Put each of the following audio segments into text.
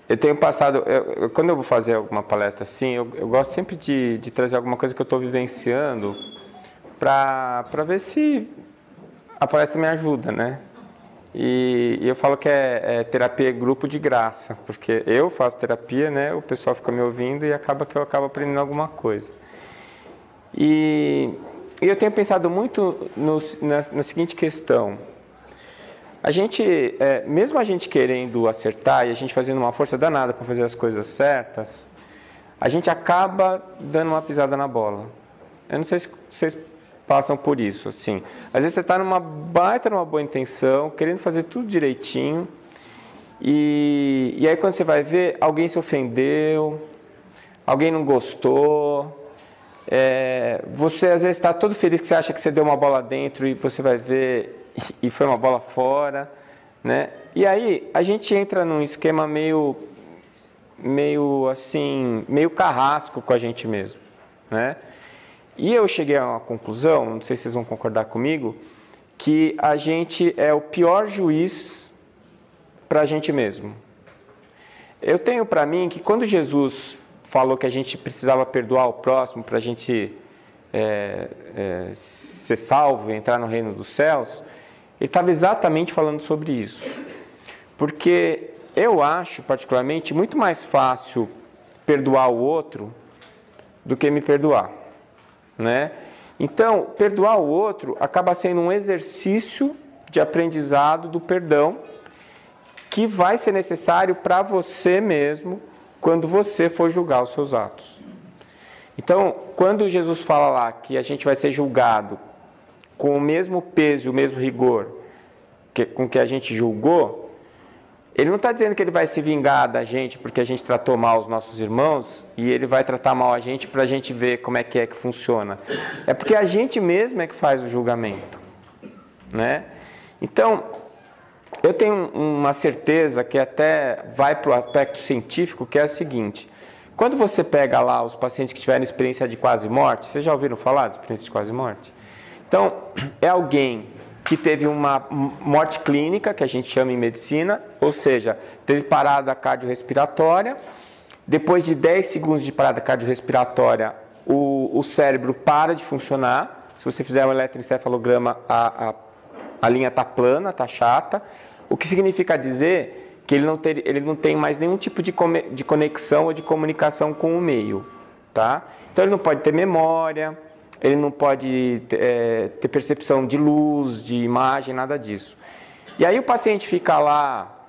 Eu tenho passado, quando eu vou fazer alguma palestra assim, eu gosto sempre de trazer alguma coisa que eu estou vivenciando para ver se a palestra me ajuda, né? E eu falo que é terapia grupo de graça, porque eu faço terapia, né? O pessoal fica me ouvindo e acaba que eu acabo aprendendo alguma coisa. E eu tenho pensado muito na seguinte questão. A gente, mesmo a gente querendo acertar e a gente fazendo uma força danada para fazer as coisas certas, a gente acaba dando uma pisada na bola. Eu não sei se vocês passam por isso, assim. Às vezes você está numa boa intenção, querendo fazer tudo direitinho, e aí quando você vai ver, alguém se ofendeu, alguém não gostou, você às vezes está todo feliz que você acha que você deu uma bola dentro e você vai ver e foi uma bola fora, né? E aí a gente entra num esquema meio assim, meio carrasco com a gente mesmo, né? E eu cheguei a uma conclusão, não sei se vocês vão concordar comigo, que a gente é o pior juiz para a gente mesmo. Eu tenho para mim que quando Jesus falou que a gente precisava perdoar o próximo para a gente ser salvo e entrar no reino dos céus, ele estava exatamente falando sobre isso. Porque eu acho, particularmente, muito mais fácil perdoar o outro do que me perdoar, né? Então, perdoar o outro acaba sendo um exercício de aprendizado do perdão que vai ser necessário para você mesmo quando você for julgar os seus atos. Então, quando Jesus fala lá que a gente vai ser julgado com o mesmo peso e o mesmo rigor com que a gente julgou, ele não está dizendo que ele vai se vingar da gente porque a gente tratou mal os nossos irmãos e ele vai tratar mal a gente para a gente ver como é que funciona. É porque a gente mesmo é que faz o julgamento, né? Então, eu tenho uma certeza que até vai para o aspecto científico, que é a seguinte: quando você pega lá os pacientes que tiveram experiência de quase morte, vocês já ouviram falar de experiência de quase morte? Então, é alguém que teve uma morte clínica, que a gente chama em medicina, ou seja, teve parada cardiorrespiratória. Depois de 10 segundos de parada cardiorrespiratória, o cérebro para de funcionar. Se você fizer um eletroencefalograma, a linha está plana, está chata. O que significa dizer que ele não tem mais nenhum tipo de conexão ou de comunicação com o meio, tá? Então ele não pode ter memória, ele não pode ter percepção de luz, de imagem, nada disso. E aí o paciente fica lá,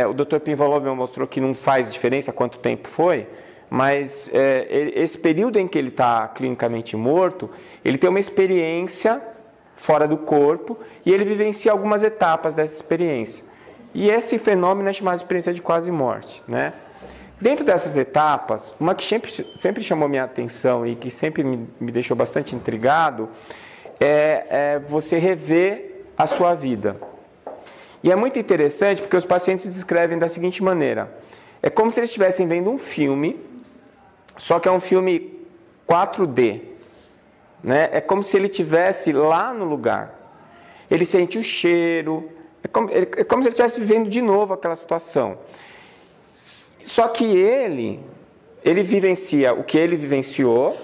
o Dr. Pinvalov mostrou que não faz diferença quanto tempo foi, mas esse período em que ele está clinicamente morto, ele tem uma experiência fora do corpo e ele vivencia algumas etapas dessa experiência. E esse fenômeno é chamado de experiência de quase morte, né? Dentro dessas etapas, uma que sempre chamou minha atenção e que sempre me deixou bastante intrigado é você rever a sua vida. E é muito interessante porque os pacientes descrevem da seguinte maneira: é como se eles estivessem vendo um filme, só que é um filme 4D, né? É como se ele estivesse lá no lugar. Ele sente o cheiro, é como se ele estivesse vivendo de novo aquela situação. Só que ele vivencia o que ele vivenciou,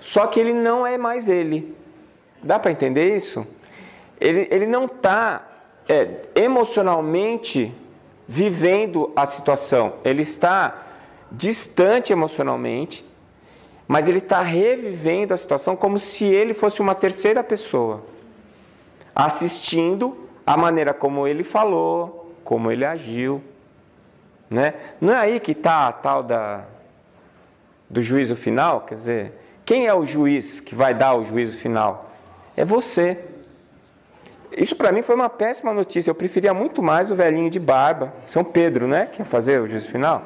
só que ele não é mais ele. Dá para entender isso? Ele não está emocionalmente vivendo a situação. Ele está distante emocionalmente, mas ele está revivendo a situação como se ele fosse uma terceira pessoa, assistindo a maneira como ele falou, como ele agiu, né? Não é aí que está a tal do juízo final? Quer dizer, quem é o juiz que vai dar o juízo final? É você. Isso para mim foi uma péssima notícia. Eu preferia muito mais o velhinho de barba, São Pedro, né? Que ia fazer o juízo final.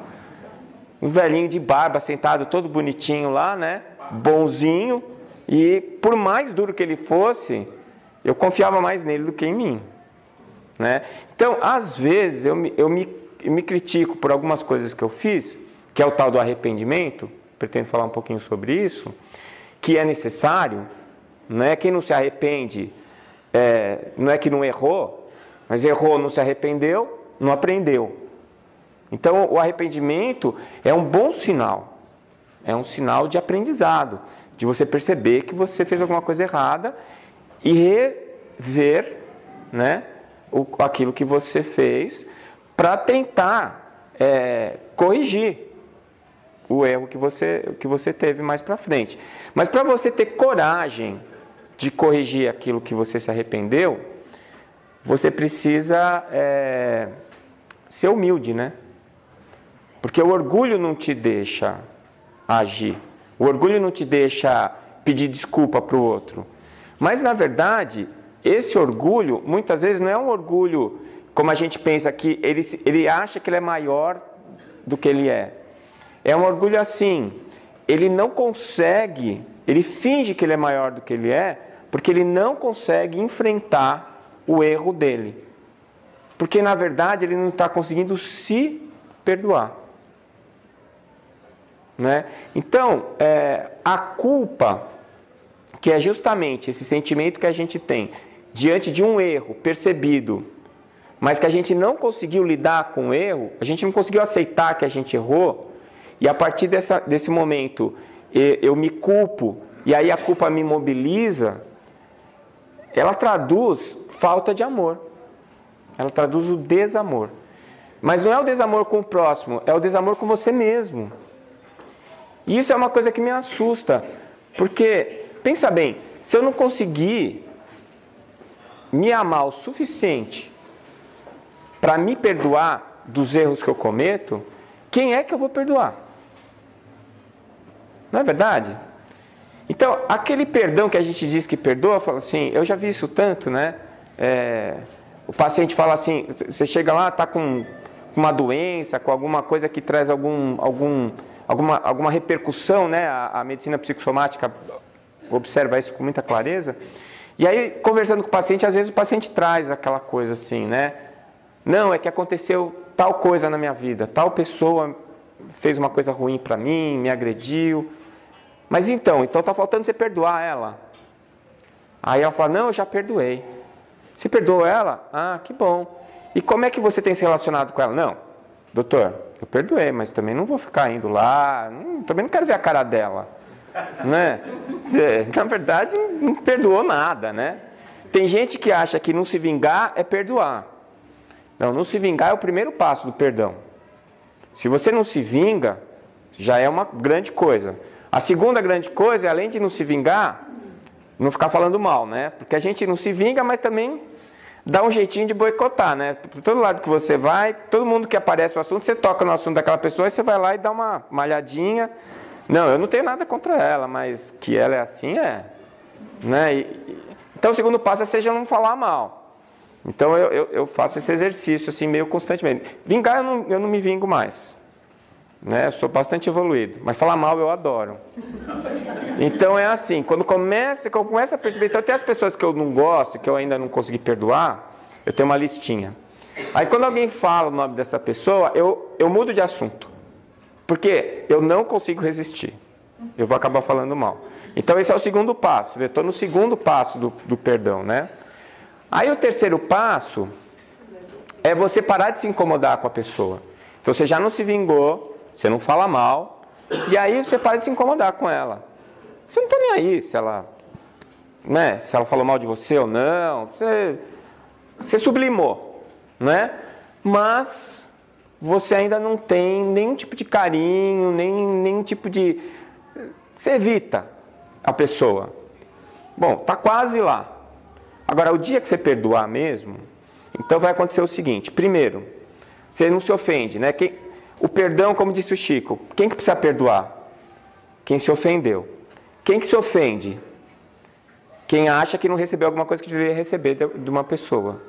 Um velhinho de barba sentado todo bonitinho lá, né? Bonzinho. E por mais duro que ele fosse, eu confiava mais nele do que em mim, né? Então, às vezes, eu me critico por algumas coisas que eu fiz, que é o tal do arrependimento, pretendo falar um pouquinho sobre isso, que é necessário, né? Quem não se arrepende, não é que não errou, mas errou, não se arrependeu, não aprendeu, Então, o arrependimento é um bom sinal. É um sinal de aprendizado, de você perceber que você fez alguma coisa errada e rever, né, aquilo que você fez para tentar corrigir o erro que você teve mais para frente. Mas para você ter coragem de corrigir aquilo que você se arrependeu, você precisa ser humilde, né? Porque o orgulho não te deixa agir. O orgulho não te deixa pedir desculpa para o outro. Mas, na verdade, esse orgulho, muitas vezes, não é um orgulho como a gente pensa que ele acha que ele é maior do que ele é. É um orgulho assim, ele não consegue, ele finge que ele é maior do que ele é, porque ele não consegue enfrentar o erro dele. Porque, na verdade, ele não está conseguindo se perdoar. Né? Então, a culpa, que é justamente esse sentimento que a gente tem diante de um erro percebido, mas que a gente não conseguiu lidar com o erro, a gente não conseguiu aceitar que a gente errou, e a partir desse momento eu me culpo, e aí a culpa me mobiliza, ela traduz falta de amor. Ela traduz o desamor. Mas não é o desamor com o próximo, é o desamor com você mesmo. E isso é uma coisa que me assusta, porque, pensa bem, se eu não conseguir me amar o suficiente para me perdoar dos erros que eu cometo, quem é que eu vou perdoar? Não é verdade? Então, aquele perdão que a gente diz que perdoa, fala assim, eu já vi isso tanto, né? O paciente fala assim, você chega lá, está com uma doença, com alguma coisa que traz alguma repercussão, né? A medicina psicossomática observa isso com muita clareza. E aí, conversando com o paciente, às vezes o paciente traz aquela coisa assim, né? Não, é que aconteceu tal coisa na minha vida, tal pessoa fez uma coisa ruim para mim, me agrediu. Mas então está faltando você perdoar ela. Aí ela fala, não, eu já perdoei. Você perdoou ela? Ah, que bom. E como é que você tem se relacionado com ela? Não, doutor, eu perdoei, mas também não vou ficar indo lá, também não quero ver a cara dela. Né? Você, na verdade, não perdoou nada, né? Tem gente que acha que não se vingar é perdoar. Não se vingar é o primeiro passo do perdão. Se você não se vinga, já é uma grande coisa. A segunda grande coisa é, além de não se vingar, não ficar falando mal, né? Porque a gente não se vinga, mas também dá um jeitinho de boicotar, né? Por todo lado que você vai, todo mundo que aparece no assunto, você toca no assunto daquela pessoa e você vai lá e dá uma malhadinha. Não, eu não tenho nada contra ela, mas que ela é assim, né? Então o segundo passo é seja não falar mal. Então eu faço esse exercício assim meio constantemente. Vingar eu não me vingo mais. Né? Eu sou bastante evoluído, mas falar mal eu adoro. Então é assim, quando eu começo a perceber, então até as pessoas que eu não gosto, que eu ainda não consegui perdoar, eu tenho uma listinha. Aí quando alguém fala o nome dessa pessoa, eu mudo de assunto. Porque eu não consigo resistir. Eu vou acabar falando mal. Então esse é o segundo passo. Eu estou no segundo passo do perdão, né? Aí o terceiro passo é você parar de se incomodar com a pessoa. Então você já não se vingou, você não fala mal, e aí você para de se incomodar com ela. Você não está nem aí se ela falou mal de você ou não. Você sublimou, né? Mas você ainda não tem nenhum tipo de carinho, nenhum tipo de... Você evita a pessoa. Bom, está quase lá. Agora, o dia que você perdoar mesmo, então vai acontecer o seguinte. Primeiro, você não se ofende, né? O perdão, como disse o Chico, quem que precisa perdoar? Quem se ofendeu. Quem que se ofende? Quem acha que não recebeu alguma coisa que deveria receber de uma pessoa.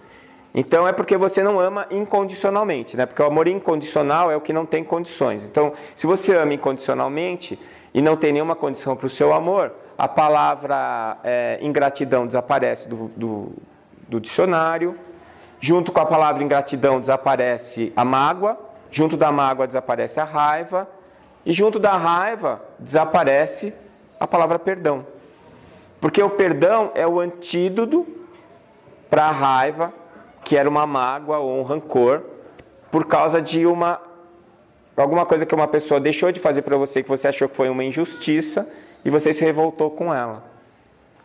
Então é porque você não ama incondicionalmente, né? Porque o amor incondicional é o que não tem condições. Então, se você ama incondicionalmente e não tem nenhuma condição para o seu amor, a palavra ingratidão desaparece do dicionário. Junto com a palavra ingratidão desaparece a mágoa. Junto da mágoa desaparece a raiva. E junto da raiva desaparece a palavra perdão. Porque o perdão é o antídoto para a raiva, que era uma mágoa ou um rancor, por causa de uma alguma coisa que uma pessoa deixou de fazer para você, que você achou que foi uma injustiça, e você se revoltou com ela.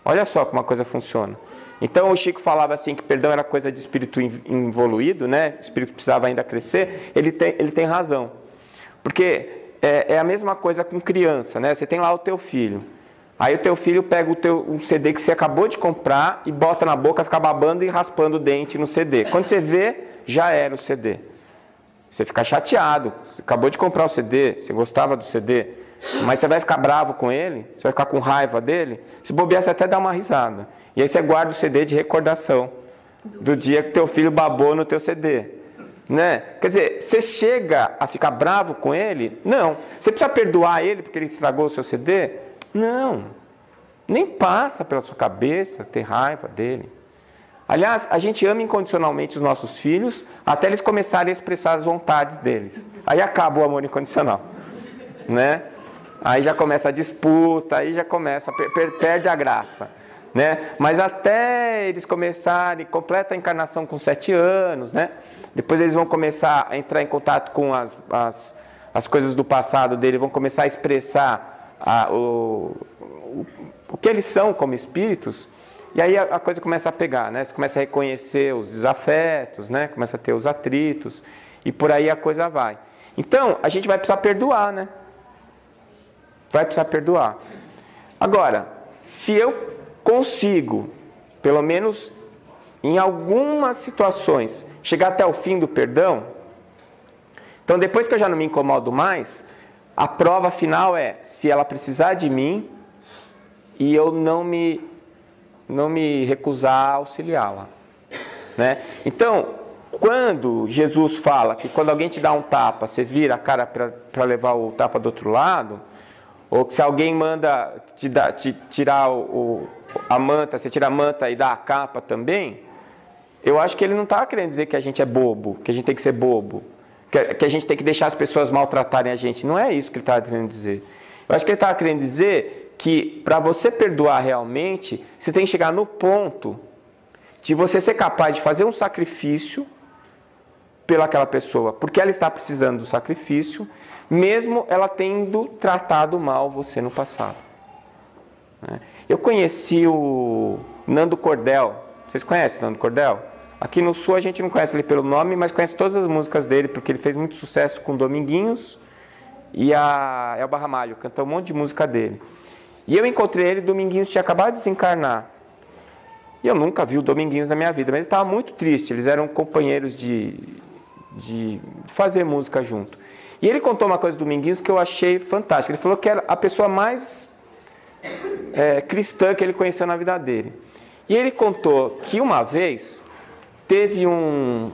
Olha só como a coisa funciona. Então o Chico falava assim que perdão era coisa de espírito involuído, né? O espírito precisava ainda crescer. Ele tem razão. Porque é a mesma coisa com criança, né? Você tem lá o teu filho. Aí o teu filho pega um CD que você acabou de comprar e bota na boca, fica babando e raspando o dente no CD. Quando você vê, já era o CD. Você fica chateado. Você acabou de comprar o CD, você gostava do CD, mas você vai ficar bravo com ele, você vai ficar com raiva dele. Se bobear, você até dá uma risada. E aí você guarda o CD de recordação do dia que teu filho babou no teu CD. Né? Quer dizer, você chega a ficar bravo com ele? Não. Você precisa perdoar ele porque ele estragou o seu CD? Não. Nem passa pela sua cabeça ter raiva dele. Aliás, a gente ama incondicionalmente os nossos filhos até eles começarem a expressar as vontades deles. Aí acaba o amor incondicional. Né? Aí já começa a disputa, aí já começa, perde a graça. Né? Mas até eles começarem, completa a encarnação com 7 anos, né? Depois eles vão começar a entrar em contato com as coisas do passado dele, vão começar a expressar o que eles são como espíritos, e aí a coisa começa a pegar, né? Você começa a reconhecer os desafetos, né? Começa a ter os atritos, e por aí a coisa vai. Então, a gente vai precisar perdoar, né? Vai precisar perdoar. Agora, se eu consigo, pelo menos em algumas situações, chegar até o fim do perdão, então depois que eu já não me incomodo mais, a prova final é se ela precisar de mim e eu não me recusar a auxiliá-la. Né? Então, quando Jesus fala que quando alguém te dá um tapa, você vira a cara para levar o tapa do outro lado, ou que se alguém manda tirar a manta, você tira a manta e dá a capa também, eu acho que ele não está querendo dizer que a gente é bobo, que a gente tem que ser bobo, que a gente tem que deixar as pessoas maltratarem a gente. Não é isso que ele está querendo dizer. Eu acho que ele está querendo dizer que para você perdoar realmente, você tem que chegar no ponto de você ser capaz de fazer um sacrifício pelaquela pessoa, porque ela está precisando do sacrifício, mesmo ela tendo tratado mal você no passado. Eu conheci o Nando Cordel. Vocês conhecem o Nando Cordel? Aqui no Sul a gente não conhece ele pelo nome, mas conhece todas as músicas dele, porque ele fez muito sucesso com Dominguinhos e a Elba Ramalho, cantou um monte de música dele. E eu encontrei ele, Dominguinhos tinha acabado de desencarnar. E eu nunca vi o Dominguinhos na minha vida, mas ele estava muito triste, eles eram companheiros de fazer música junto. E ele contou uma coisa do Dominguinhos que eu achei fantástica. Ele falou que era a pessoa mais cristã que ele conheceu na vida dele. E ele contou que uma vez teve um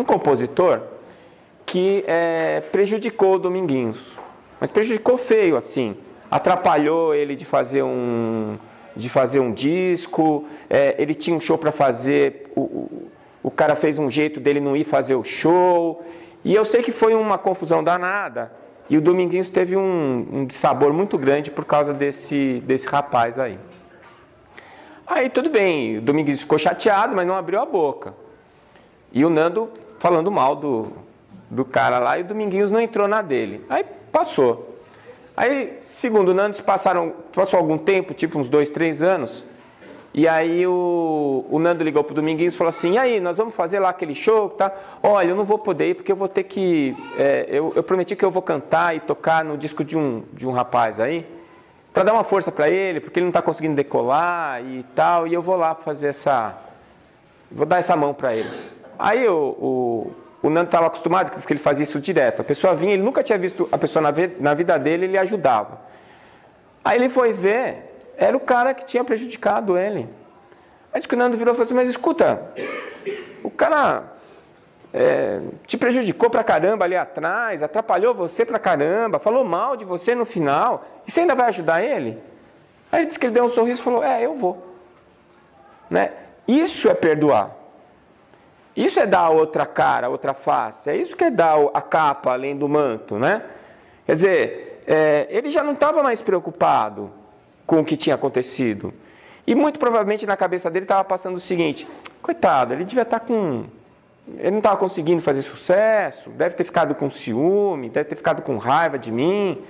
compositor que prejudicou o Dominguinhos. Mas prejudicou feio, assim. Atrapalhou ele de fazer um disco. Ele tinha um show para fazer. O cara fez um jeito dele não ir fazer o show. E eu sei que foi uma confusão danada. E o Dominguinhos teve um dissabor muito grande por causa desse rapaz aí. Aí tudo bem, o Dominguinhos ficou chateado, mas não abriu a boca. E o Nando falando mal do cara lá, e o Dominguinhos não entrou na dele. Aí passou. Aí, segundo o Nando, passou algum tempo, tipo uns 2, 3 anos. E aí o Nando ligou pro Dominguinhos e falou assim: e aí, nós vamos fazer lá aquele show, tá? Olha, eu não vou poder ir porque eu vou ter que... eu prometi que eu vou cantar e tocar no disco de um rapaz aí, para dar uma força para ele, porque ele não está conseguindo decolar e tal, e eu vou lá fazer vou dar essa mão para ele. Aí o Nando estava acostumado, que ele fazia isso direto. A pessoa vinha, ele nunca tinha visto a pessoa na vida dele, ele ajudava. Aí ele foi ver, era o cara que tinha prejudicado ele. Aí o Nando virou e falou assim: mas escuta, o cara te prejudicou pra caramba ali atrás, atrapalhou você pra caramba, falou mal de você no final, e você ainda vai ajudar ele? Aí ele disse que ele deu um sorriso e falou: eu vou. Né? Isso é perdoar. Isso é dar outra cara, outra face. É isso que é dar a capa além do manto, né? Quer dizer, ele já não estava mais preocupado com o que tinha acontecido. E muito provavelmente na cabeça dele estava passando o seguinte: coitado, ele devia estar com ele não estava conseguindo fazer sucesso, deve ter ficado com ciúme, deve ter ficado com raiva de mim.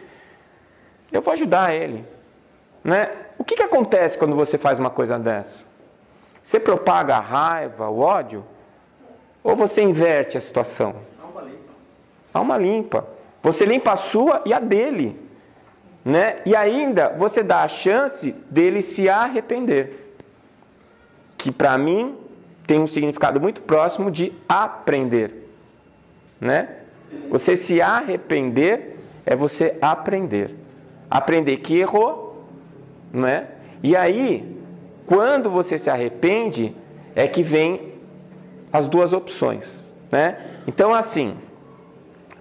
Eu vou ajudar ele. Né? O que acontece quando você faz uma coisa dessa? Você propaga a raiva, o ódio? Ou você inverte a situação? Alma limpa. Alma limpa. Você limpa a sua e a dele. Né? E ainda você dá a chance dele se arrepender. Que para mim tem um significado muito próximo de aprender. Né? Você se arrepender é você aprender. Aprender que errou. Né? E aí, quando você se arrepende, é que vem as duas opções. Né? Então, assim,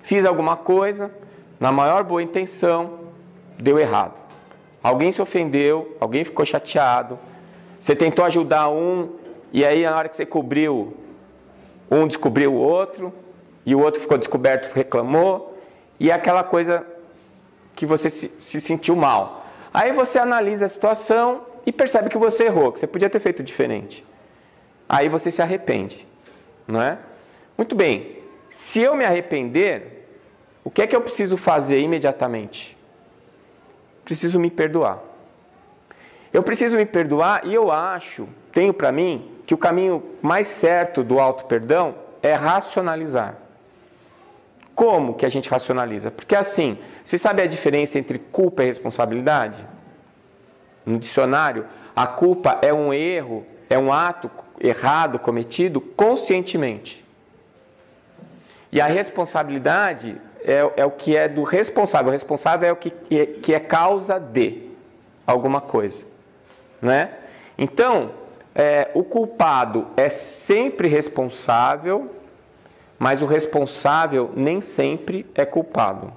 fiz alguma coisa, na maior boa intenção, deu errado. Alguém se ofendeu, alguém ficou chateado, você tentou ajudar um, e aí na hora que você cobriu, um descobriu o outro, e o outro ficou descoberto, reclamou, e é aquela coisa que você se sentiu mal. Aí você analisa a situação e percebe que você errou, que você podia ter feito diferente. Aí você se arrepende, não é? Muito bem, se eu me arrepender, o que é que eu preciso fazer imediatamente? Preciso me perdoar. Eu preciso me perdoar e eu acho, tenho para mim, que o caminho mais certo do auto-perdão é racionalizar. Como que a gente racionaliza? Porque assim, você sabe a diferença entre culpa e responsabilidade? No dicionário, a culpa é um erro, é um ato errado cometido conscientemente. E a responsabilidade é o que é do responsável. O responsável é o que é causa de alguma coisa. Né? Então, o culpado é sempre responsável, mas o responsável nem sempre é culpado.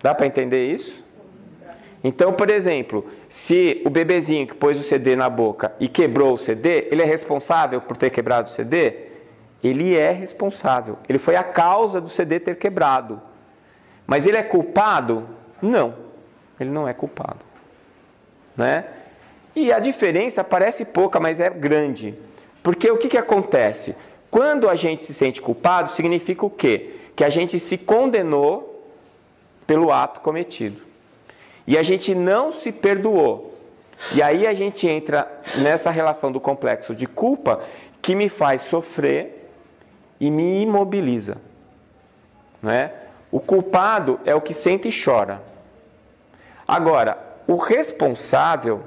Dá para entender isso? Então, por exemplo, se o bebezinho que pôs o CD na boca e quebrou o CD, ele é responsável por ter quebrado o CD? Ele é responsável. Ele foi a causa do CD ter quebrado. Mas ele é culpado? Não. Ele não é culpado. Né? E a diferença parece pouca, mas é grande. Porque o que acontece? Quando a gente se sente culpado, significa o quê? Que a gente se condenou pelo ato cometido. E a gente não se perdoou. E aí a gente entra nessa relação do complexo de culpa que me faz sofrer e me imobiliza. Né? O culpado é o que sente e chora. Agora, o responsável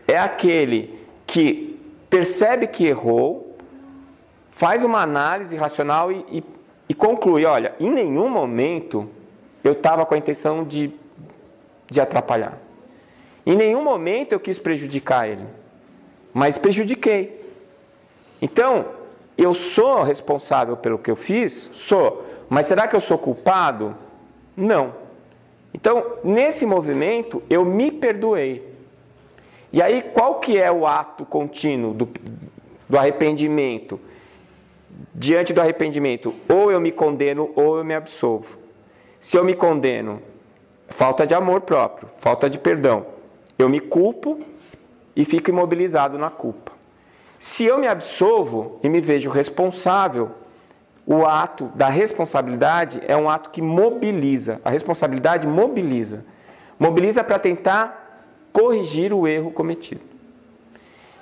é aquele que percebe que errou, faz uma análise racional e conclui, olha, em nenhum momento eu estava com a intenção de atrapalhar. Em nenhum momento eu quis prejudicar ele, mas prejudiquei. Então, eu sou responsável pelo que eu fiz? Sou. Mas será que eu sou culpado? Não. Então, nesse movimento, eu me perdoei. E aí, qual que é o ato contínuo do arrependimento? Diante do arrependimento, ou eu me condeno ou eu me absolvo. Se eu me condeno, falta de amor próprio, falta de perdão. Eu me culpo e fico imobilizado na culpa. Se eu me absolvo e me vejo responsável, o ato da responsabilidade é um ato que mobiliza. A responsabilidade mobiliza. Mobiliza para tentar corrigir o erro cometido.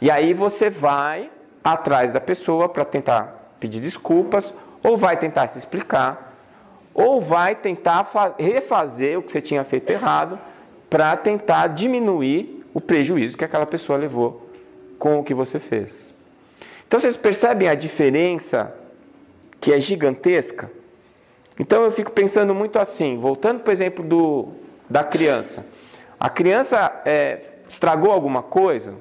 E aí você vai atrás da pessoa para tentar pedir desculpas, ou vai tentar se explicar, ou vai tentar refazer o que você tinha feito errado para tentar diminuir o prejuízo que aquela pessoa levou com o que você fez. Então vocês percebem a diferença que é gigantesca? Então eu fico pensando muito assim, voltando para o exemplo da criança. A criança estragou alguma coisa,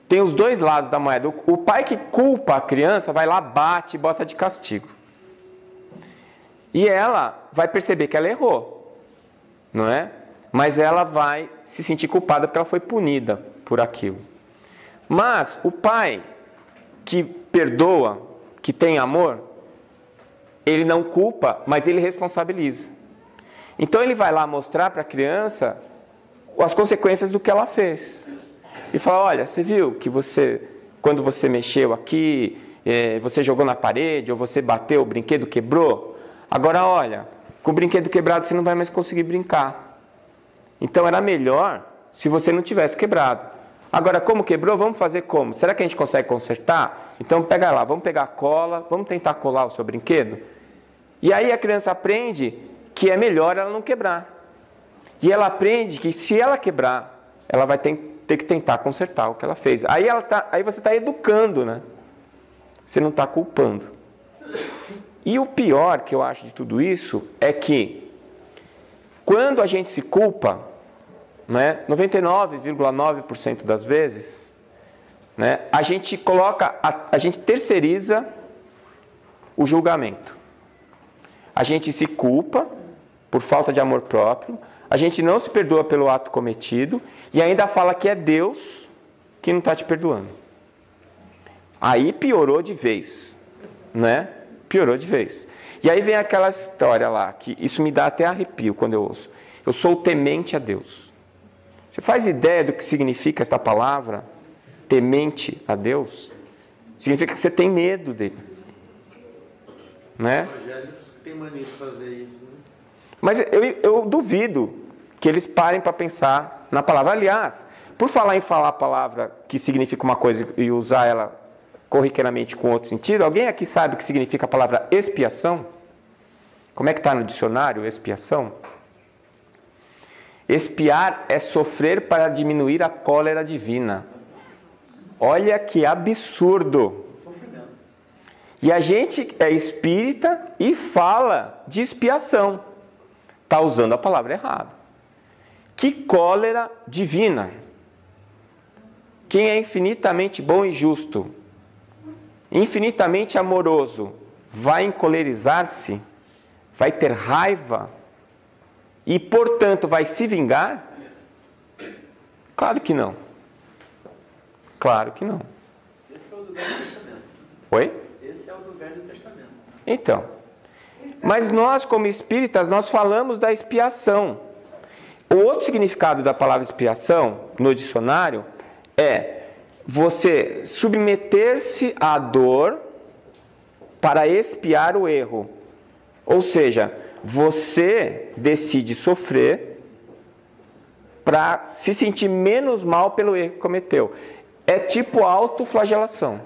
tem os dois lados da moeda. O pai que culpa a criança vai lá, bate e bota de castigo. E ela vai perceber que ela errou, não é? Mas ela vai se sentir culpada porque ela foi punida por aquilo. Mas o pai que perdoa, que tem amor, ele não culpa, mas ele responsabiliza. Então ele vai lá mostrar para a criança as consequências do que ela fez. E fala, olha, você viu que quando você mexeu aqui, você jogou na parede, ou você bateu, o brinquedo quebrou. Agora olha, com o brinquedo quebrado você não vai mais conseguir brincar. Então era melhor se você não tivesse quebrado. Agora, como quebrou, vamos fazer como? Será que a gente consegue consertar? Então pega lá, vamos pegar a cola, vamos tentar colar o seu brinquedo. E aí a criança aprende que é melhor ela não quebrar. E ela aprende que se ela quebrar, ela vai ter que tentar consertar o que ela fez. Aí você está educando, né? Você não está culpando. E o pior que eu acho de tudo isso é que quando a gente se culpa, né, 99,9% das vezes, né, a gente terceiriza o julgamento. A gente se culpa por falta de amor próprio, a gente não se perdoa pelo ato cometido e ainda fala que é Deus que não está te perdoando. Aí piorou de vez, né? Piorou de vez. E aí vem aquela história lá, que isso me dá até arrepio quando eu ouço. Eu sou temente a Deus. Você faz ideia do que significa esta palavra? Temente a Deus? Significa que você tem medo dele. Né? Tem mania de fazer isso, né? Mas eu duvido que eles parem para pensar na palavra. Aliás, por falar em falar a palavra que significa uma coisa e usar ela corriqueiramente com outro sentido, alguém aqui sabe o que significa a palavra expiação? Como é que está no dicionário, expiação? Expiar é sofrer para diminuir a cólera divina. Olha que absurdo! E a gente é espírita e fala de expiação. Está usando a palavra errada. Que cólera divina! Quem é infinitamente bom e justo, infinitamente amoroso, vai encolerizar-se, vai ter raiva e, portanto, vai se vingar? Claro que não. Claro que não. Esse é o do Velho Testamento. Oi? Esse é o do Velho Testamento. Então, mas nós, como espíritas, nós falamos da expiação. O outro significado da palavra expiação, no dicionário, é você submeter-se à dor para expiar o erro. Ou seja, você decide sofrer para se sentir menos mal pelo erro que cometeu. É tipo autoflagelação.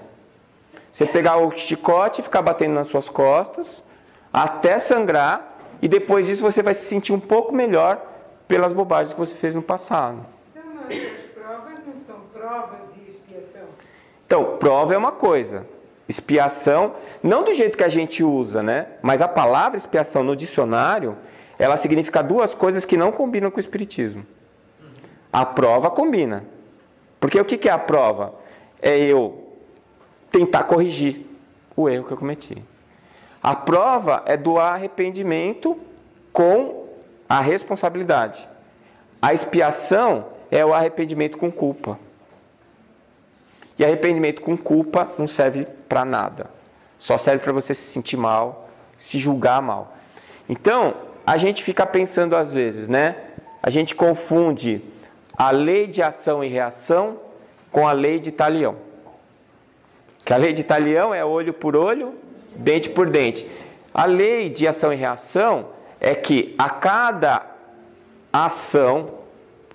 Você pegar o chicote e ficar batendo nas suas costas até sangrar, e depois disso você vai se sentir um pouco melhor pelas bobagens que você fez no passado. Então, mas as provas não são provas de expiação? Então, prova é uma coisa. Expiação, não do jeito que a gente usa, né? Mas a palavra expiação no dicionário, ela significa duas coisas que não combinam com o espiritismo. A prova combina. Porque o que é a prova? É eu tentar corrigir o erro que eu cometi. A prova é do arrependimento com a responsabilidade. A expiação é o arrependimento com culpa. E arrependimento com culpa não serve para nada. Só serve para você se sentir mal, se julgar mal. Então, a gente fica pensando às vezes, né? A gente confunde a lei de ação e reação com a lei de Talião. Que a lei de Talião é olho por olho, dente por dente. A lei de ação e reação é que a cada ação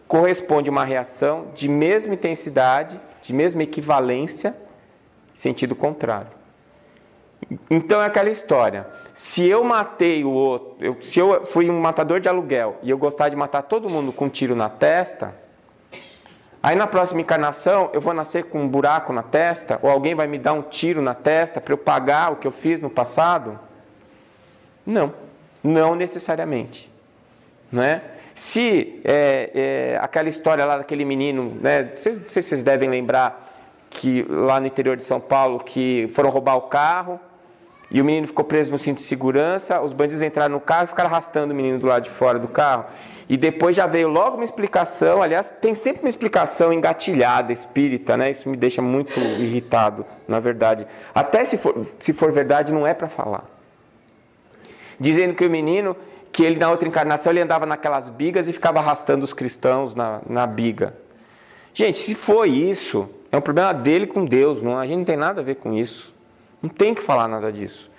corresponde uma reação de mesma intensidade, de mesma equivalência, sentido contrário. Então é aquela história. Se eu matei o outro, se eu fui um matador de aluguel e eu gostar de matar todo mundo com um tiro na testa, aí na próxima encarnação eu vou nascer com um buraco na testa, ou alguém vai me dar um tiro na testa para eu pagar o que eu fiz no passado? Não, não necessariamente. Não é? Se aquela história lá daquele menino, né, não sei se vocês devem lembrar, que lá no interior de São Paulo, que foram roubar o carro, e o menino ficou preso no cinto de segurança, os bandidos entraram no carro e ficaram arrastando o menino do lado de fora do carro. E depois já veio logo uma explicação, aliás, tem sempre uma explicação engatilhada, espírita, né? Isso me deixa muito irritado, na verdade. Até se for verdade, não é para falar. Dizendo que o menino, que ele na outra encarnação, ele andava naquelas bigas e ficava arrastando os cristãos na biga. Gente, se foi isso, é um problema dele com Deus, não, a gente não tem nada a ver com isso. Não tem que falar nada disso.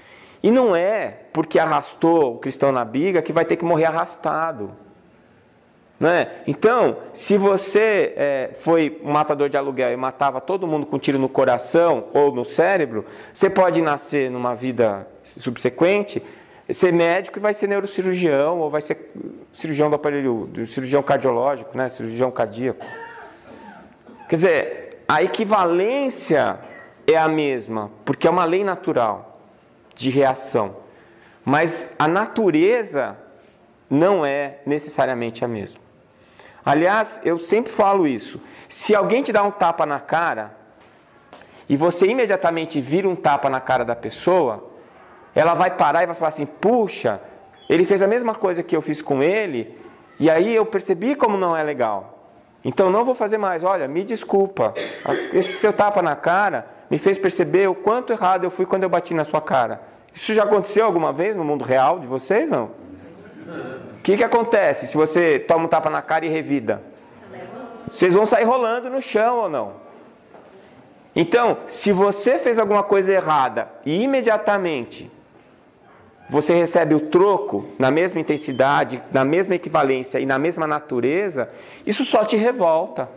E não é porque arrastou o cristão na biga que vai ter que morrer arrastado. Não é? Então, se você foi um matador de aluguel e matava todo mundo com um tiro no coração ou no cérebro, você pode nascer numa vida subsequente, ser médico e vai ser neurocirurgião, ou vai ser cirurgião do aparelho, cirurgião cardiológico, né? Cirurgião cardíaco. Quer dizer, a equivalência é a mesma, porque é uma lei natural de reação. Mas a natureza não é necessariamente a mesma. Aliás, eu sempre falo isso. Se alguém te dá um tapa na cara e você imediatamente vira um tapa na cara da pessoa, ela vai parar e vai falar assim, puxa, ele fez a mesma coisa que eu fiz com ele e aí eu percebi como não é legal. Então não vou fazer mais. Olha, me desculpa. Esse seu tapa na cara me fez perceber o quanto errado eu fui quando eu bati na sua cara. Isso já aconteceu alguma vez no mundo real de vocês? Não? O que acontece se você toma um tapa na cara e revida? Vocês vão sair rolando no chão ou não? Então, se você fez alguma coisa errada e imediatamente você recebe o troco na mesma intensidade, na mesma equivalência e na mesma natureza, isso só te revolta.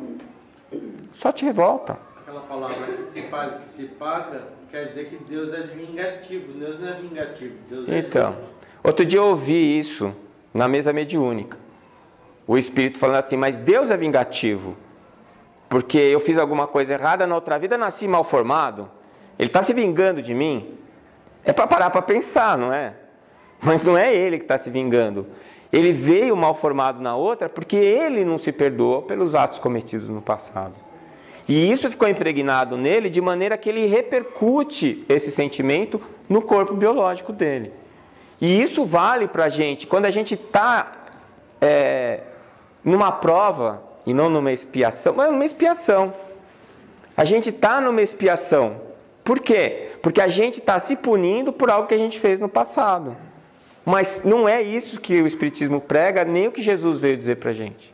Só te revolta. Aquela palavra que se faz, que se paga, quer dizer que Deus é vingativo. Deus não é vingativo. Deus é então, outro dia eu ouvi isso na mesa mediúnica. O Espírito falando assim, mas Deus é vingativo. Porque eu fiz alguma coisa errada na outra vida, nasci mal formado. Ele está se vingando de mim. É para parar para pensar, não é? Mas não é ele que está se vingando. Ele veio mal formado na outra porque ele não se perdoou pelos atos cometidos no passado. E isso ficou impregnado nele de maneira que ele repercute esse sentimento no corpo biológico dele. E isso vale para a gente, quando a gente está numa prova, e não numa expiação, mas numa expiação. A gente está numa expiação. Por quê? Porque a gente está se punindo por algo que a gente fez no passado. Mas não é isso que o Espiritismo prega, nem o que Jesus veio dizer para a gente.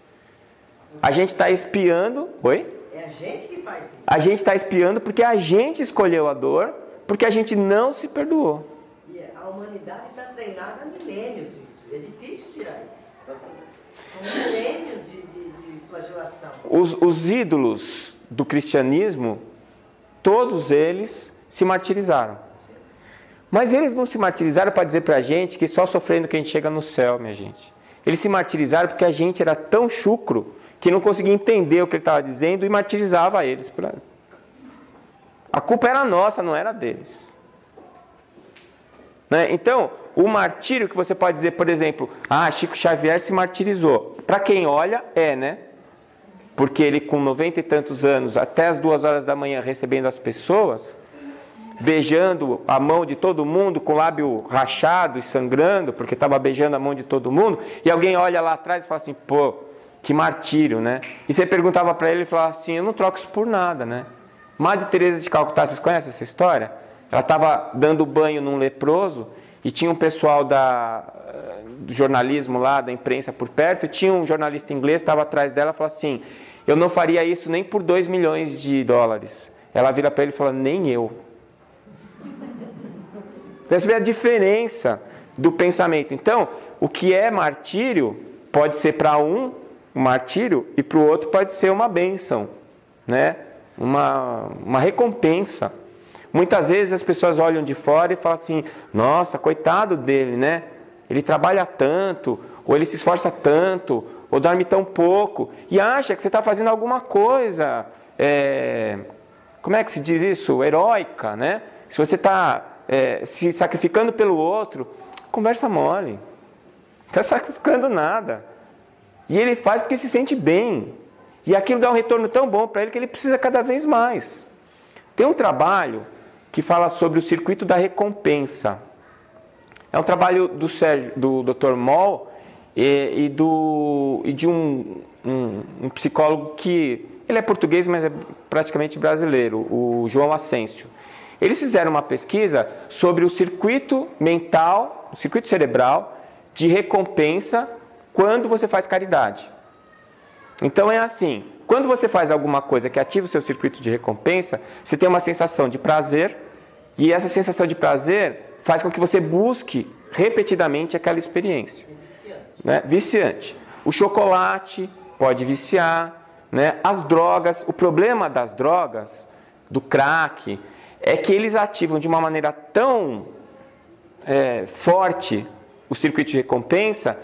A gente está expiando... Oi? É a gente que faz isso. A gente está expiando porque a gente escolheu a dor, porque a gente não se perdoou. E a humanidade está treinada há milênios isso. É difícil tirar isso. São milênios de flagelação. Os ídolos do cristianismo, todos eles se martirizaram. Mas eles não se martirizaram para dizer para a gente que só sofrendo que a gente chega no céu, minha gente. Eles se martirizaram porque a gente era tão chucro que não conseguia entender o que ele estava dizendo e martirizava eles. A culpa era nossa, não era deles. Né? Então, o martírio que você pode dizer, por exemplo, Chico Xavier se martirizou. Para quem olha, né? Porque ele com 90 e tantos anos, até as 2 horas da manhã, recebendo as pessoas, beijando a mão de todo mundo, com o lábio rachado e sangrando, porque estava beijando a mão de todo mundo, e alguém olha lá atrás e fala assim, pô, que martírio, né? E você perguntava para ele, ele falava assim, eu não troco isso por nada, né? Madre Teresa de Calcutá, vocês conhecem essa história? Ela estava dando banho num leproso, e tinha um pessoal do jornalismo lá, da imprensa por perto, e tinha um jornalista inglês que estava atrás dela e falou assim, eu não faria isso nem por $2 milhões. Ela vira para ele e fala, nem eu. Você vê a diferença do pensamento. Então, o que é martírio pode ser para um martírio e para o outro pode ser uma bênção, né? Uma recompensa. Muitas vezes as pessoas olham de fora e falam assim, nossa, coitado dele, né? Ele trabalha tanto, ou ele se esforça tanto, ou dorme tão pouco, e acha que você está fazendo alguma coisa, como é que se diz isso? Heróica, né? Se você está se sacrificando pelo outro, conversa mole. Não está sacrificando nada. E ele faz porque se sente bem. E aquilo dá um retorno tão bom para ele que ele precisa cada vez mais. Tem um trabalho que fala sobre o circuito da recompensa. É um trabalho do Dr. Moll e de um psicólogo que... Ele é português, mas é praticamente brasileiro, o João Ascencio. Eles fizeram uma pesquisa sobre o circuito mental, o circuito cerebral de recompensa quando você faz caridade. Então é assim, quando você faz alguma coisa que ativa o seu circuito de recompensa, você tem uma sensação de prazer, E essa sensação de prazer faz com que você busque repetidamente aquela experiência. Né? Viciante. O chocolate pode viciar, né? As drogas, o problema das drogas, do crack, é que eles ativam de uma maneira tão forte o circuito de recompensa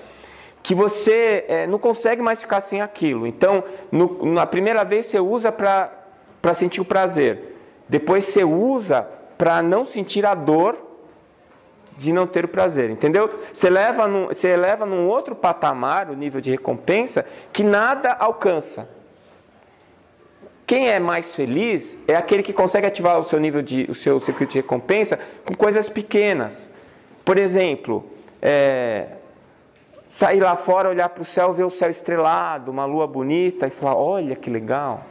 que você não consegue mais ficar sem aquilo. Então, na primeira vez você usa para sentir o prazer. Depois você usa para não sentir a dor de não ter o prazer, entendeu? Você eleva num outro patamar o nível de recompensa que nada alcança. Quem é mais feliz é aquele que consegue ativar o seu circuito de recompensa com coisas pequenas. Por exemplo, sair lá fora, olhar para o céu, ver o céu estrelado, uma lua bonita e falar, olha que legal.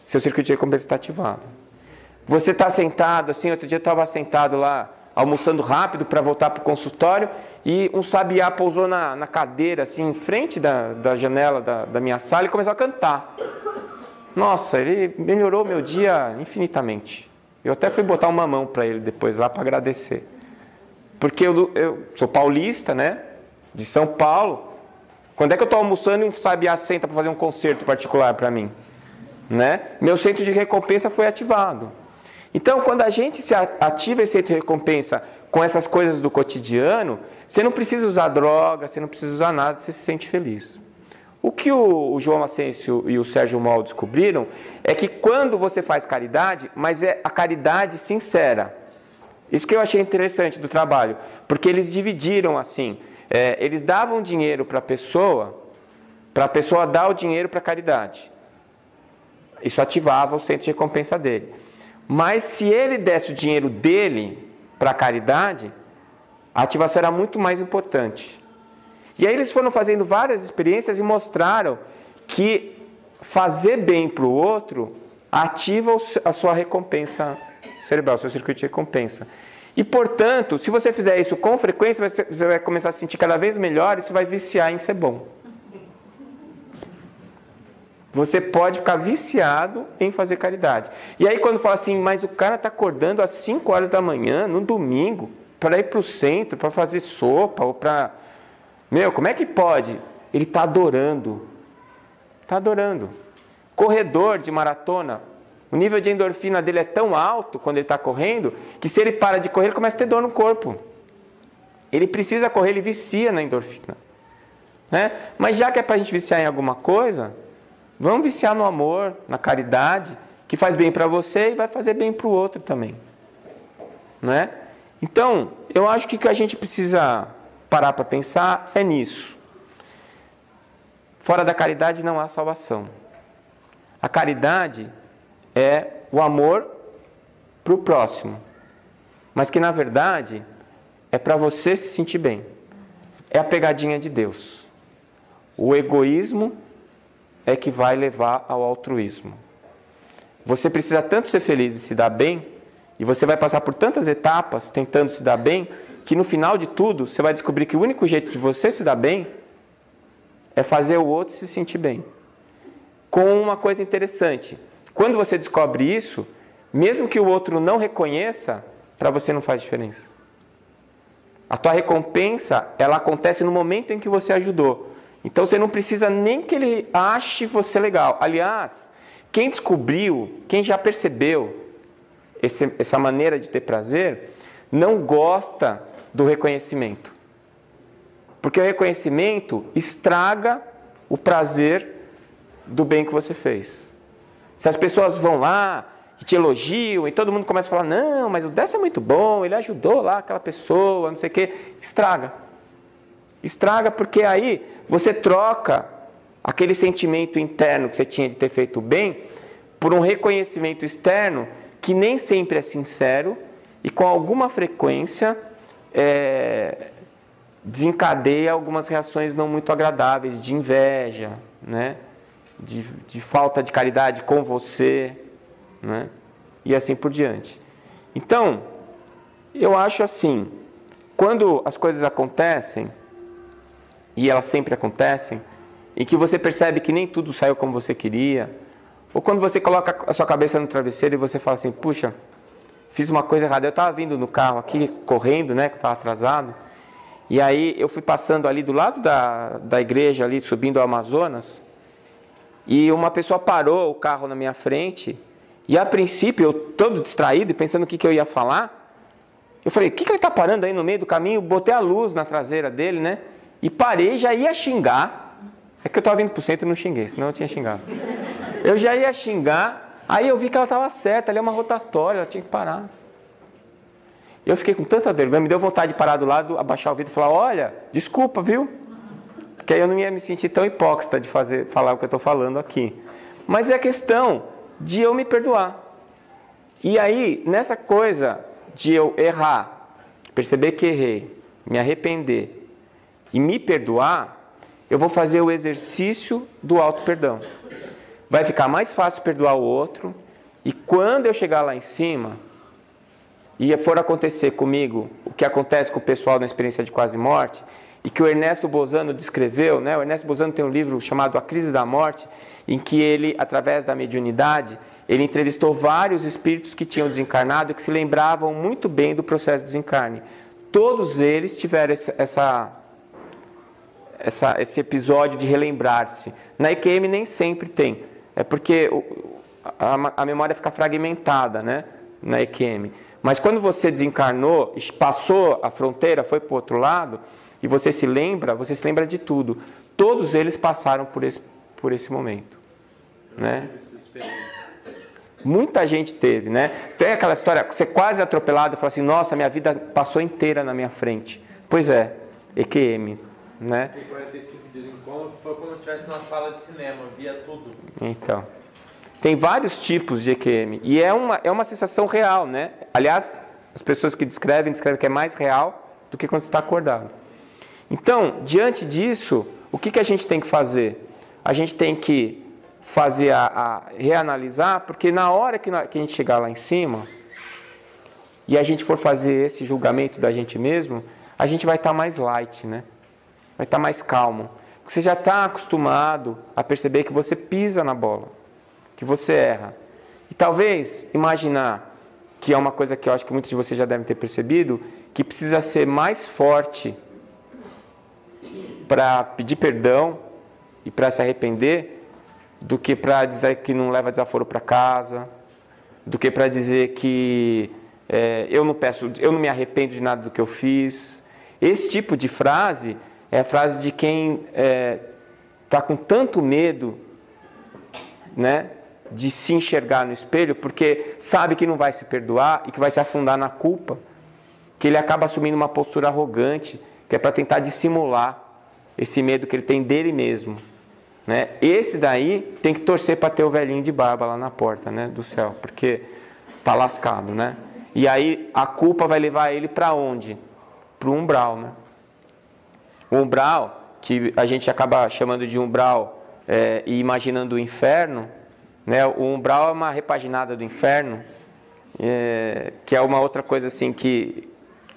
Seu circuito de recompensa está ativado. Você está sentado, assim, outro dia eu estava sentado lá, almoçando rápido para voltar para o consultório, e um sabiá pousou na cadeira, assim, em frente da janela da minha sala e começou a cantar. Nossa, ele melhorou meu dia infinitamente. Eu até fui botar uma mão para ele depois lá para agradecer. Porque eu sou paulista, né? De São Paulo. Quando é que eu estou almoçando e um sabiá senta para fazer um concerto particular para mim? Né? Meu centro de recompensa foi ativado. Então, quando a gente se ativa esse centro de recompensa com essas coisas do cotidiano, você não precisa usar droga, você não precisa usar nada, você se sente feliz. O que o João Ascencio e o Sérgio Moll descobriram é que quando você faz caridade, mas é a caridade sincera. Isso que eu achei interessante do trabalho, porque eles dividiram assim, eles davam dinheiro para a pessoa dar o dinheiro para a caridade. Isso ativava o centro de recompensa dele. Mas se ele desse o dinheiro dele para a caridade, a ativação era muito mais importante. E aí eles foram fazendo várias experiências e mostraram que fazer bem para o outro ativa a sua recompensa cerebral, o seu circuito de recompensa. E, portanto, se você fizer isso com frequência, você vai começar a se sentir cada vez melhor e você vai viciar em ser bom. Você pode ficar viciado em fazer caridade. E aí quando fala assim, mas o cara está acordando às 5 horas da manhã, no domingo, para ir para o centro, para fazer sopa, ou para... Meu, como é que pode? Ele está adorando. Está adorando. Corredor de maratona, o nível de endorfina dele é tão alto quando ele está correndo, que se ele para de correr, ele começa a ter dor no corpo. Ele precisa correr, ele vicia na endorfina. Né? Mas já que é para a gente viciar em alguma coisa... Vamos viciar no amor, na caridade, que faz bem para você e vai fazer bem para o outro também. Né? Então, eu acho que o que a gente precisa parar para pensar é nisso. Fora da caridade não há salvação. A caridade é o amor para o próximo, mas que na verdade é para você se sentir bem. É a pegadinha de Deus. O egoísmo é que vai levar ao altruísmo. Você precisa tanto ser feliz e se dar bem, e você vai passar por tantas etapas tentando se dar bem, que no final de tudo, você vai descobrir que o único jeito de você se dar bem é fazer o outro se sentir bem. Com uma coisa interessante, quando você descobre isso, mesmo que o outro não reconheça, para você não faz diferença. A tua recompensa, ela acontece no momento em que você ajudou. Então você não precisa nem que ele ache você legal. Aliás, quem descobriu, quem já percebeu essa maneira de ter prazer, não gosta do reconhecimento. Porque o reconhecimento estraga o prazer do bem que você fez. Se as pessoas vão lá e te elogiam e todo mundo começa a falar, não, mas o Décio é muito bom, ele ajudou lá aquela pessoa, não sei o quê, estraga. Estraga porque aí você troca aquele sentimento interno que você tinha de ter feito bem por um reconhecimento externo que nem sempre é sincero e com alguma frequência desencadeia algumas reações não muito agradáveis, de inveja, né? de falta de caridade com você, né? E assim por diante. Então, eu acho assim, quando as coisas acontecem, e elas sempre acontecem, e que você percebe que nem tudo saiu como você queria, ou quando você coloca a sua cabeça no travesseiro e você fala assim, puxa, fiz uma coisa errada. Eu estava vindo no carro aqui, correndo, né, que eu estava atrasado. E aí eu fui passando ali do lado da igreja, ali subindo o Amazonas. E uma pessoa parou o carro na minha frente. E a princípio, eu todo distraído e pensando o que eu ia falar. Eu falei, o que ele está parando aí no meio do caminho? Botei a luz na traseira dele, né? E parei, já ia xingar. É que eu estava vindo para o centro e não xinguei, senão eu tinha xingado. Eu já ia xingar, aí eu vi que ela estava certa, ali é uma rotatória, ela tinha que parar. Eu fiquei com tanta vergonha, me deu vontade de parar do lado, abaixar o vidro e falar, olha, desculpa, viu? Porque aí eu não ia me sentir tão hipócrita de falar o que eu estou falando aqui. Mas é questão de eu me perdoar. E aí, nessa coisa de eu errar, perceber que errei, me arrepender e me perdoar, eu vou fazer o exercício do auto-perdão. Vai ficar mais fácil perdoar o outro, e quando eu chegar lá em cima, e for acontecer comigo o que acontece com o pessoal na experiência de quase morte, e que o Ernesto Bozano descreveu, né? O Ernesto Bozano tem um livro chamado A Crise da Morte, em que ele, através da mediunidade, ele entrevistou vários espíritos que tinham desencarnado e que se lembravam muito bem do processo de desencarne. Todos eles tiveram esse episódio de relembrar-se. Na EQM nem sempre tem. É porque a memória fica fragmentada, né? Na EQM. Mas quando você desencarnou, passou a fronteira, foi para o outro lado, e você se lembra de tudo. Todos eles passaram por esse momento. Né? Muita gente teve, né? Tem aquela história, você quase atropelado e fala assim, nossa, minha vida passou inteira na minha frente. Pois é, EQM. Né? Tem 45 dias em coma, foi como se estivesse na sala de cinema, via tudo. Então, tem vários tipos de EQM, e é uma sensação real, né? Aliás, as pessoas que descrevem que é mais real do que quando você está acordado. Então, diante disso, o que a gente tem que fazer? A gente tem que fazer reanalisar, porque na hora que a gente chegar lá em cima, e a gente for fazer esse julgamento da gente mesmo, a gente vai estar mais light, né? Vai estar mais calmo. Você já está acostumado a perceber que você pisa na bola, que você erra. E talvez imaginar, que é uma coisa que eu acho que muitos de vocês já devem ter percebido, que precisa ser mais forte para pedir perdão e para se arrepender, do que para dizer que não leva desaforo para casa, do que para dizer que eu não me arrependo de nada do que eu fiz. Esse tipo de frase é a frase de quem está com tanto medo, né, de se enxergar no espelho, porque sabe que não vai se perdoar e que vai se afundar na culpa, que ele acaba assumindo uma postura arrogante, que é para tentar dissimular esse medo que ele tem dele mesmo. Né? Esse daí tem que torcer para ter o velhinho de barba lá na porta, né, do céu, porque está lascado. Né? E aí a culpa vai levar ele para onde? Para o umbral, né? O umbral, que a gente acaba chamando de umbral e imaginando o inferno, né? O umbral é uma repaginada do inferno, que é uma outra coisa assim que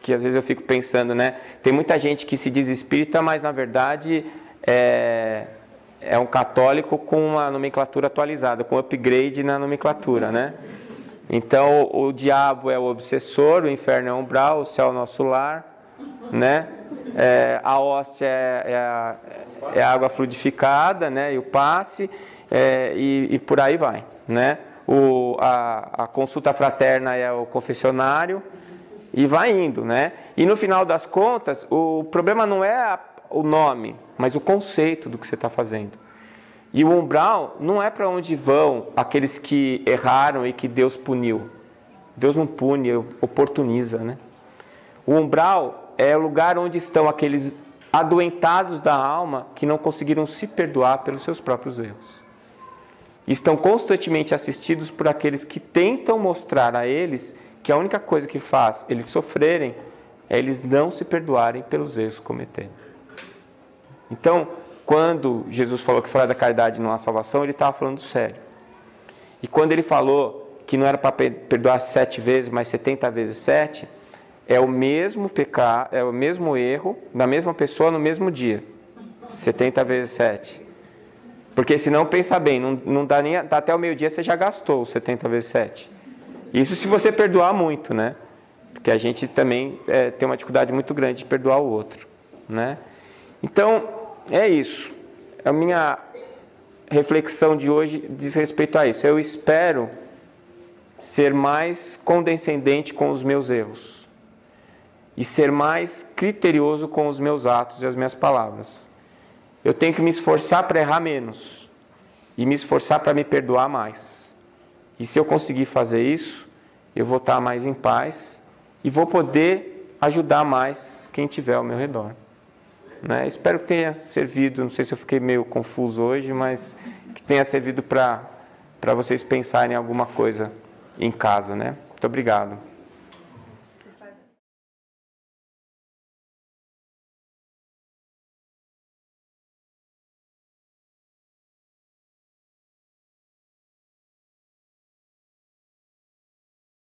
às vezes eu fico pensando, né? Tem muita gente que se diz espírita, mas na verdade é um católico com uma nomenclatura atualizada, com upgrade na nomenclatura, né? Então o diabo é o obsessor, o inferno é o umbral, o céu é o nosso lar, né? A hóstia é a água fluidificada, né? E o passe, e por aí vai, né? A consulta fraterna é o confessionário, e vai indo, né? E no final das contas, o problema não é o nome, mas o conceito do que você está fazendo. E o umbral não é para onde vão aqueles que erraram e que Deus puniu. Deus não pune, oportuniza, né? O umbral é o lugar onde estão aqueles adoentados da alma que não conseguiram se perdoar pelos seus próprios erros. E estão constantemente assistidos por aqueles que tentam mostrar a eles que a única coisa que faz eles sofrerem é eles não se perdoarem pelos erros que cometeram. Então, quando Jesus falou que fora da caridade não há salvação, ele estava falando sério. E quando ele falou que não era para perdoar 7 vezes, mas 70 vezes 7, é o mesmo pecado, é o mesmo erro da mesma pessoa no mesmo dia. 70 vezes 7. Porque senão, pensa bem, não dá nem dá até o meio-dia, você já gastou os 70 vezes 7. Isso se você perdoar muito, né? Porque a gente também tem uma dificuldade muito grande de perdoar o outro, né? Então, é isso. A minha reflexão de hoje diz respeito a isso. Eu espero ser mais condescendente com os meus erros e ser mais criterioso com os meus atos e as minhas palavras. Eu tenho que me esforçar para errar menos e me esforçar para me perdoar mais. E se eu conseguir fazer isso, eu vou estar mais em paz e vou poder ajudar mais quem estiver ao meu redor. Né? Espero que tenha servido, não sei se eu fiquei meio confuso hoje, mas que tenha servido para vocês pensarem em alguma coisa em casa, né? Muito obrigado.